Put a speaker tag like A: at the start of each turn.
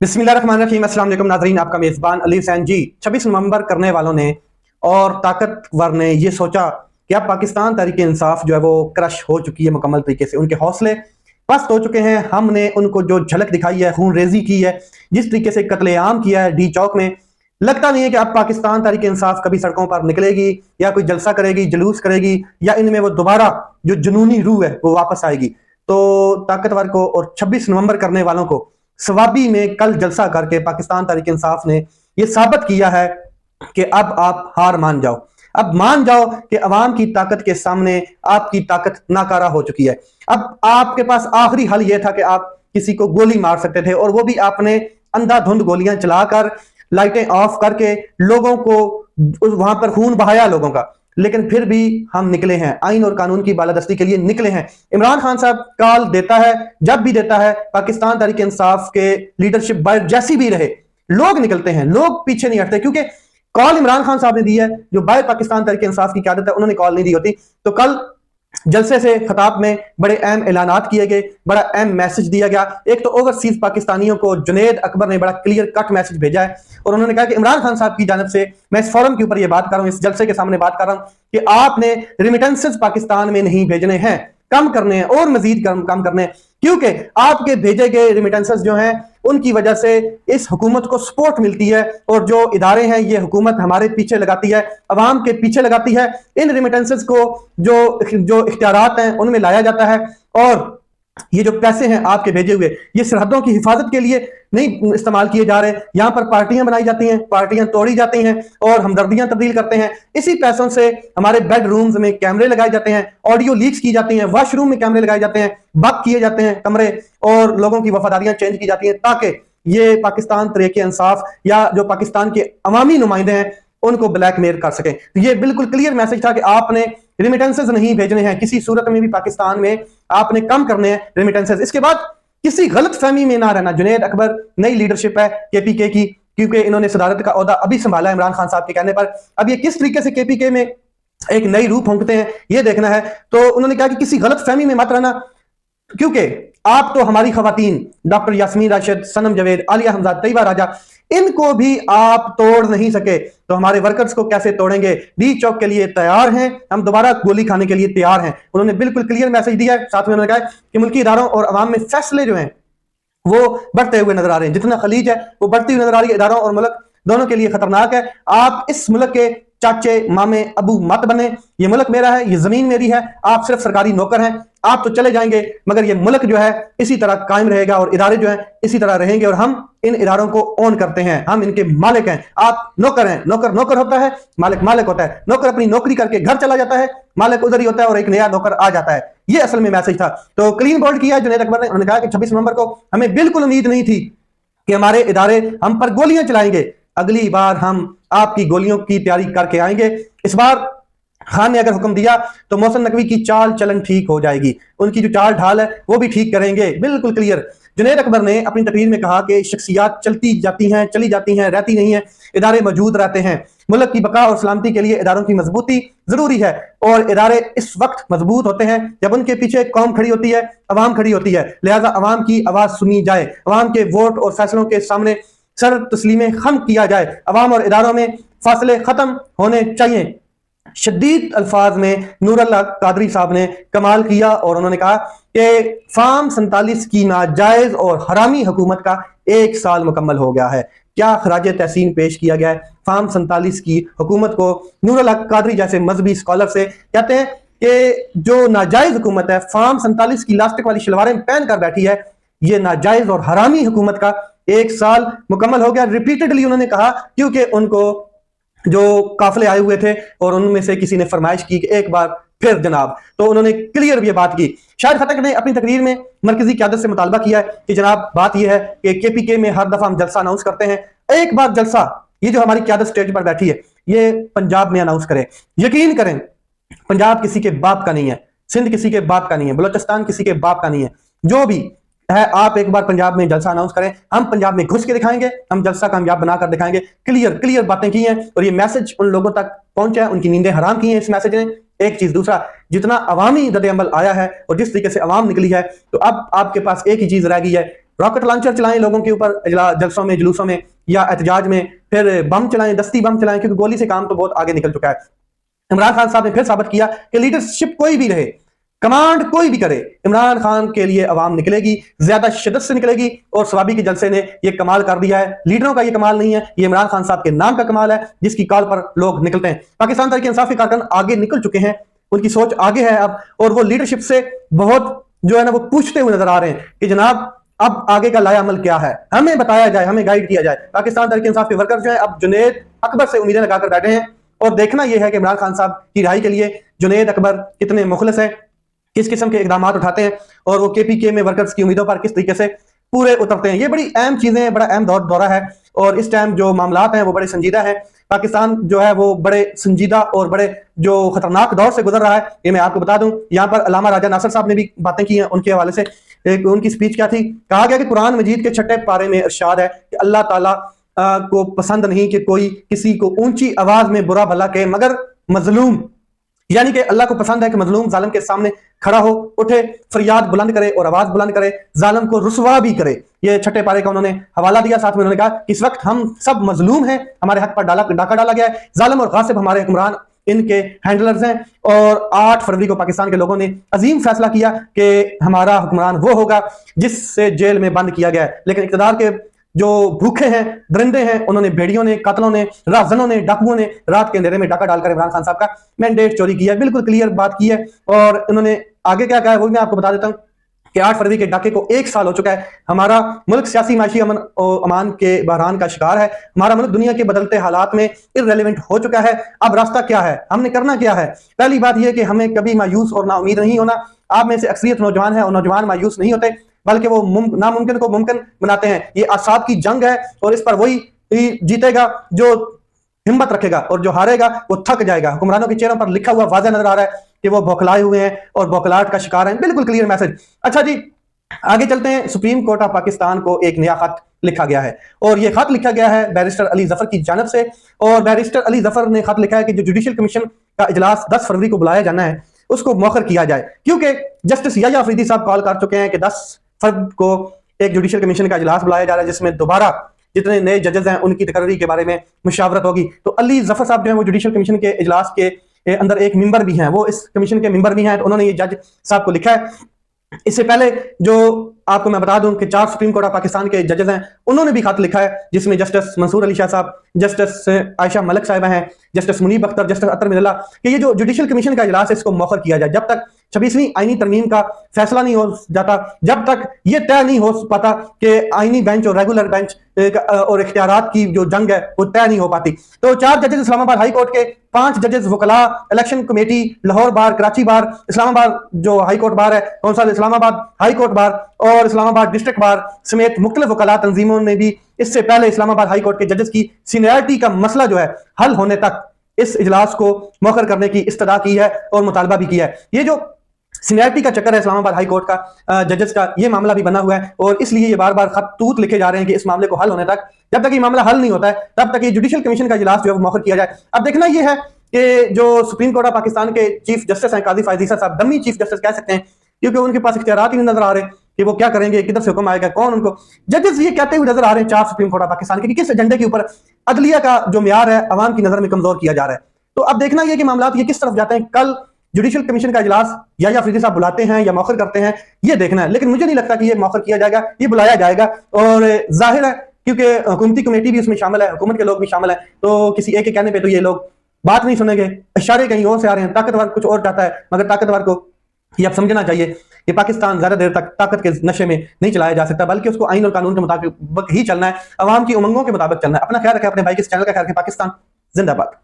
A: बिस्मिल्लाहिर्रहमानिर्रहीम। अस्सलाम वालेकुम नाज़रीन, आपका मेज़बान अली हुसैन जी। 26 नवंबर करने वालों ने और ताकतवर ने ये सोचा कि अब पाकिस्तान तहरीक इंसाफ जो है वो क्रश हो चुकी है मुकम्मल तरीके से, उनके हौसले पस्त हो चुके हैं। हमने उनको जो झलक दिखाई है, खून रेजी की है, जिस तरीके से कत्लेआम किया है डी चौक में, लगता नहीं है कि अब पाकिस्तान तहरीक इंसाफ कभी सड़कों पर निकलेगी या कोई जलसा करेगी, जुलूस करेगी, या इनमें वो दोबारा जो जुनूनी रूह है वो वापस आएगी। तो ताकतवर को और 26 नवंबर करने वालों को सवाबी में कल जलसा करके पाकिस्तान तहरीक इंसाफ ने यह साबित किया है कि अब आप हार मान जाओ। अब मान जाओ कि अवाम की ताकत के सामने आपकी ताकत नाकारा हो चुकी है। अब आपके पास आखिरी हल यह था कि आप किसी को गोली मार सकते थे, और वो भी आपने अंधाधुंध गोलियां चलाकर, लाइटें ऑफ करके लोगों को वहां पर खून बहाया लोगों का। लेकिन फिर भी हम निकले हैं, आइन और कानून की बालादस्ती के लिए निकले हैं। इमरान खान साहब कॉल देता है, जब भी देता है, पाकिस्तान तहरीक इंसाफ के लीडरशिप बाय जैसी भी रहे, लोग निकलते हैं, लोग पीछे नहीं हटते, क्योंकि कॉल इमरान खान साहब ने दी है। जो बाय पाकिस्तान तहरीक इंसाफ की क्यादत है, उन्होंने कॉल नहीं दी होती। तो कल जलसे से खिताब में बड़े अहम ऐलानात किए गए, बड़ा अहम मैसेज दिया गया। एक तो ओवरसीज पाकिस्तानियों को जुनेद अकबर ने बड़ा क्लियर कट मैसेज भेजा है, और उन्होंने कहा कि इमरान खान साहब की जानब से, मैं इस फोरम के ऊपर ये बात कर रहा हूं, इस जलसे के सामने बात कर रहा हूं, कि आपने रिमिटेंसेस पाकिस्तान में नहीं भेजने हैं, कम करने हैं, और मजीद कम करने हैं, क्योंकि आपके भेजे गए रिमिटेंसेस जो हैं उनकी वजह से इस हुकूमत को सपोर्ट मिलती है, और जो इदारे हैं ये हुकूमत हमारे पीछे लगाती है, अवाम के पीछे लगाती है। इन रिमिटेंसेस को जो इख्तियारात हैं उनमें लाया जाता है, और ये जो पैसे हैं आपके भेजे हुए, ये सरहदों की हिफाजत के लिए नहीं इस्तेमाल किए जा रहे। यहां पर पार्टियां बनाई जाती हैं, पार्टियां तोड़ी जाती हैं, और हमदर्दियां तब्दील करते हैं। इसी पैसों से हमारे बेडरूम्स में कैमरे लगाए जाते हैं, ऑडियो लीक्स की जाती हैं, वॉशरूम में कैमरे लगाए जाते हैं, बक किए जाते हैं कमरे, और लोगों की वफादारियां चेंज की जाती हैं, ताकि ये पाकिस्तान तहरीक इंसाफ या जो पाकिस्तान के अवामी नुमाइंदे हैं उनको ब्लैकमेल कर सकें। तो ये बिल्कुल क्लियर मैसेज था कि आपने रिमिटेंसेस नहीं भेजने हैं किसी सूरत में भी, पाकिस्तान में आपने कम करने हैं रिमिटेंसेस। इसके बाद किसी गलत फहमी में ना रहना। जुनेद अकबर नई लीडरशिप है केपीके की, क्योंकि इन्होंने सदारत का ओहदा अभी संभाला इमरान खान साहब के कहने पर। अब ये किस तरीके से केपीके में एक नई रूह फूंकते हैं ये देखना है। तो उन्होंने कहा कि किसी गलत फहमी में मत रहना, क्योंकि आप तो हमारी खवातीन डॉक्टर यास्मीन राशिद, सनम जावेद, आलिया हमजा, तैयबा राजा, इनको भी आप तोड़ नहीं सके, तो हमारे वर्कर्स को कैसे तोड़ेंगे? डी चौक के लिए तैयार हैं, हम दोबारा गोली खाने के लिए तैयार हैं। उन्होंने बिल्कुल क्लियर मैसेज दिया है। साथ में उन्होंने कहा कि मुल्की इदारों और अवाम में फैसले जो हैं वो बढ़ते हुए नजर आ रहे हैं। जितना खलीज है वो बढ़ती हुई नजर आ रही है। इदारों और मुल्क दोनों के लिए खतरनाक है। आप इस मुल्क के चाचे मामे अबू मत बने। ये मुल्क मेरा है, ये जमीन मेरी है, आप सिर्फ सरकारी नौकर हैं। आप तो चले जाएंगे, मगर ये मुल्क जो है इसी तरह कायम रहेगा, और इदारे जो हैं इसी तरह रहेंगे, और हम इन इदारों को ओन करते हैं, हम इनके मालिक हैं। आप नौकर हैं, नौकर नौकर होता है, मालिक मालिक होता है। नौकर अपनी नौकरी करके घर चला जाता है, मालिक उधर ही होता है, और एक नया नौकर आ जाता है। ये असल में मैसेज था। तो क्लीन बोल्ड किया जुनैद अकबर ने। उन्होंने कहा कि 26 नवंबर को हमें बिल्कुल उम्मीद नहीं थी कि हमारे इदारे हम पर गोलियां चलाएंगे। अगली बार हम आपकी गोलियों की तैयारी करके आएंगे। इस बार खान ने अगर हुक्म दिया तो मोहसिन नकवी की चाल चलन ठीक हो जाएगी, उनकी जो चाल ढाल है वो भी ठीक करेंगे। बिल्कुल क्लियर। जुनैद अकबर ने अपनी तकरीर में कहा कि शख्सियात चलती जाती हैं, चली जाती हैं, रहती नहीं है, इदारे मौजूद रहते हैं। मुल्क की बका और सलामती के लिए इदारों की मजबूती जरूरी है, और इदारे इस वक्त मजबूत होते हैं जब उनके पीछे कौम खड़ी होती है, अवाम खड़ी होती है। लिहाजा अवाम की आवाज सुनी जाए, अवाम के वोट और फैसलों के सामने सर तस्लीमें खम किया जाए, अवाम और इदारों में फासले खत्म होने चाहिए। शदीद अल्फाज में नूरुल्लाह कादरी साहब ने कमाल किया, और उन्होंने कहा कि फार्म 47 की नाजायज और हरामी हुकूमत का 1 साल मुकम्मल हो गया है। क्या खराज तहसीन पेश किया गया है फार्म 47 की हुकूमत को। नूरुल्लाह कादरी जैसे मजहबी स्कॉलर से कहते हैं कि जो नाजायज हुकूमत है, फार्म 47 की लास्टिक वाली शलवारें पहन कर बैठी है, ये नाजायज और हरामी हुकूमत का 1 साल मुकम्मल हो गया। रिपीटेडली उन्होंने कहा, क्योंकि उनको जो काफिले आए हुए थे और उनमें से किसी ने फरमाइश की कि एक बार फिर जनाब, तो उन्होंने क्लियर ये बात की। शाहिद खटक ने अपनी तकरीर में मरकजी क़यादत से मुतालबा किया है कि जनाब बात यह है कि केपीके में हर दफा हम जलसा अनाउंस करते हैं, एक बार जलसा ये जो हमारी क़यादत स्टेज पर बैठी है ये पंजाब में अनाउंस करें। यकीन करें, पंजाब किसी के बाप का नहीं है, सिंध किसी के बाप का नहीं है, बलोचिस्तान किसी के बाप का नहीं है। जो भी है, आप एक बार पंजाब में जलसा अनाउंस करें, हम पंजाब में घुस के दिखाएंगे, हम जलसा कामयाब बनाकर दिखाएंगे। क्लियर क्लियर बातें की हैं, और ये मैसेज उन लोगों तक पहुंचा है, उनकी नींदें हराम की हैं इस मैसेज ने। एक चीज, दूसरा, जितना अवामी रद्द अमल आया है और जिस तरीके से अवाम निकली है, तो अब आपके पास एक ही चीज रह गई है रॉकेट लॉन्चर चलाएं लोगों के ऊपर जलसों में, जुलूसों में या एहतजाज में, फिर बम चलाएं, दस्ती बम चलाएं, क्योंकि गोली से काम तो बहुत आगे निकल चुका है। इमरान खान साहब ने फिर साबित किया कि लीडरशिप कोई भी रहे, कमांड कोई भी करे, इमरान खान के लिए अवाम निकलेगी, ज्यादा शिद्दत से निकलेगी। और सवाबी के जलसे ने यह कमाल कर दिया है। लीडरों का यह कमाल नहीं है, ये इमरान खान साहब के नाम का कमाल है, जिसकी कॉल पर लोग निकलते हैं। पाकिस्तान तहरीक इंसाफ के कारकुन आगे निकल चुके हैं, उनकी सोच आगे है अब, और वो लीडरशिप से बहुत जो है ना वो पूछते हुए नजर आ रहे हैं कि जनाब अब आगे का लाया अमल क्या है, हमें बताया जाए, हमें गाइड किया जाए। पाकिस्तान तहरीक इंसाफ के वर्कर जो है अब जुनैद अकबर से उम्मीदें लगाकर बैठे हैं, और देखना यह है कि इमरान खान साहब की रिहाई के लिए जुनैद अकबर कितने मुखलिस हैं, किस किस्म के इकदाम उठाते हैं, और वो KPK में वर्कर्स की उम्मीदों पर किस तरीके से पूरे उतरते हैं। ये बड़ी अहम चीजें हैं, बड़ा अहम दौरा है, और इस टाइम जो मामलात हैं वो बड़े संजीदा हैं। पाकिस्तान जो है वो बड़े संजीदा और बड़े जो खतरनाक दौर से गुजर रहा है, ये मैं आपको बता दूं। यहाँ पर अल्लामा राजा नासिर साहब ने भी बातें की हैं, उनके हवाले से एक उनकी स्पीच क्या थी। कहा गया कि कुरान मजीद के 6 पारे में इरशाद है कि अल्लाह ताला को पसंद नहीं कि कोई किसी को ऊंची आवाज में बुरा भला कहे मगर मजलूम, यानी कि अल्लाह को पसंद है कि मजलूम जालिम के सामने खड़ा हो, उठे, फरियाद बुलंद करे और आवाज बुलंद करे, जालिम को रुसवा भी करे। ये 6 पारे का उन्होंने हवाला दिया। साथ में उन्होंने कहा कि इस वक्त हम सब मजलूम हैं, हमारे हक पर डाका डाला गया है, जालिम और गासिब हमारे हुक्मरान इनके हैंडलर्स हैं। और 8 फरवरी को पाकिस्तान के लोगों ने अजीम फैसला किया कि हमारा हुक्मरान वो होगा जिससे जेल में बंद किया गया है। लेकिन इक़्तिदार के जो भूखे हैं, दरिंदे हैं, उन्होंने भेड़ियों ने, कातलों ने, राजनों ने, डाकुओं ने रात के अंधेरे में डाका डालकर इमरान खान साहब का मैंडेट चोरी किया। बिल्कुल क्लियर बात की है। और उन्होंने आगे क्या कहा है वो मैं आपको बता देता हूं कि 8 फरवरी के डाके को 1 साल हो चुका है। हमारा मुल्क सियासी माशी अमन और अमान के बहरान का शिकार है। हमारा मुल्क दुनिया के बदलते हालात में इररेलेवेंट हो चुका है। अब रास्ता क्या है, हमने करना क्या है? पहली बात यह कि हमें कभी मायूस और नाउमीद नहीं होना। आप में से अक्सरियत नौजवान है और नौजवान मायूस नहीं होते, बल्कि वो नामुमकिन को मुमकिन बनाते हैं। ये आसाब की जंग है और इस पर वही जीतेगा जो हिम्मत रखेगा, और जो हारेगा वो थक जाएगा। हुक्मरानों के चेहरों पर लिखा हुआ वाज़ेह नजर आ रहा है कि वो बौखलाए हुए हैं और बौखलाहट का शिकार हैं। बिल्कुल क्लियर मैसेज। अच्छा जी, आगे चलते हैं। सुप्रीम कोर्ट ऑफ पाकिस्तान को एक नया खत लिखा गया है, और यह खत लिखा गया है बैरिस्टर अली जफर की जानिब से। और बैरिस्टर अली जफर ने खत लिखा है कि जो जुडिशल कमीशन का इजलास 10 फरवरी को बुलाया जाना है उसको मौखर किया जाए, क्योंकि जस्टिस याह्या अफरीदी साहब कॉल कर चुके हैं कि 10 फरवरी को एक जुडिशल कमीशन का इजलास बुलाया जा रहा है, जिसमें दोबारा जितने नए जजेस हैं उनकी तकर्री के बारे में मुशावरत होगी। तो अली जफर साहब जो है वो जुडिशल कमीशन के इजलास के अंदर एक मेंबर भी हैं, वो इस कमीशन के मेंबर भी हैं। तो उन्होंने ये जज साहब को लिखा है। इससे पहले जो आपको मैं बता दूं कि 4 सुप्रीम कोर्ट ऑफ पाकिस्तान के जजेस हैं, उन्होंने भी खत लिखा है, जिसमें जस्टिस मंसूर अली शाह साहब, जस्टिस आयशा मलिक साहिबा हैं, जस्टिस मुनीब अख्तर, जस्टिस अतर मिनल्ला, कि ये जो जुडिशल कमीशन का इजलास है इसको मौखर किया जाए। जब तक 26वीं आईनी तरमीम का फैसला नहीं हो जाता, जब तक ये तय नहीं हो पाता कि आईनी बेंच और रेगुलर बेंच और इख्तियारात की जो जंग है वो तय नहीं हो पाती। तो 4 जजेस इस्लामाबाद हाई कोर्ट के, 5 जजेस वकला, इलेक्शन कमेटी, लाहौर बार, कराची बार, इस्लामाबाद जो हाई कोर्ट बार है, council Islamabad high court bar और इस्लामाबाद डिस्ट्रिक्ट बार समेत मुख्तलिफ वकला तंजीमों ने भी इससे पहले इस्लामाबाद हाई कोर्ट के जजेस की सीनियरिटी का मसला जो है हल होने तक इस इजलास को मौखर करने की इस्तदा की है और मुतालबा भी किया है। ये जो सीनियरिटी का चक्कर है इस्लामाबाद हाई कोर्ट का जजेस का, ये मामला भी बना हुआ है, और इसलिए ये बार बार खतूत लिखे जा रहे हैं कि इस मामले को हल होने तक, जब तक ये मामला हल नहीं होता है तब तक ये जुडिशल कमीशन का इजलास जो है मौखर किया जाए। अब देखना ये है कि जो सुप्रीम कोर्ट ऑफ पाकिस्तान के चीफ जस्टिस हैं काजी फायद ईसा साहब, डमी चीफ जस्टिस कह सकते हैं, क्योंकि उनके पास इख्तियारात ही नहीं नजर आ रहे कि वो क्या करेंगे, किधर से हुक्म आएगा, कौन उनको। जजेस ये कहते हुए नजर आ रहे हैं 4 सुप्रीम कोर्ट ऑफ पाकिस्तान के कि किस एजेंडे के ऊपर अदलिया का जो म्यार है अवाम की नजर में कमजोर किया जा रहा है। तो अब देखना यह कि मामला ये किस तरफ जाते हैं। कल जुडिशल कमीशन का इजलास याह्या अफरीदी साहब बुलाते हैं या मौखर करते हैं, ये देखना है। लेकिन मुझे नहीं लगता कि ये मौखर किया जाएगा, ये बुलाया जाएगा। और जाहिर है क्योंकि हुकूमती कमेटी भी उसमें शामिल है, हुकूमत के लोग भी शामिल है, तो किसी एक के कहने पर तो ये लोग बात नहीं सुनेंगे। इशारे कहीं और से आ रहे हैं, ताकतवर कुछ और चाहता है, मगर ताकतवर को ये अब समझना चाहिए कि पाकिस्तान ज्यादा देर तक ताकत के नशे में नहीं चलाया जा सकता, बल्कि उसको आईन और कानून के मुताबिक ही चलना है, अवाम की उमंगों के मुताबिक चलना है। अपना ख्याल रखें, अपने भाई के चैनल का ख्याल रखें। पाकिस्तान जिंदाबाद।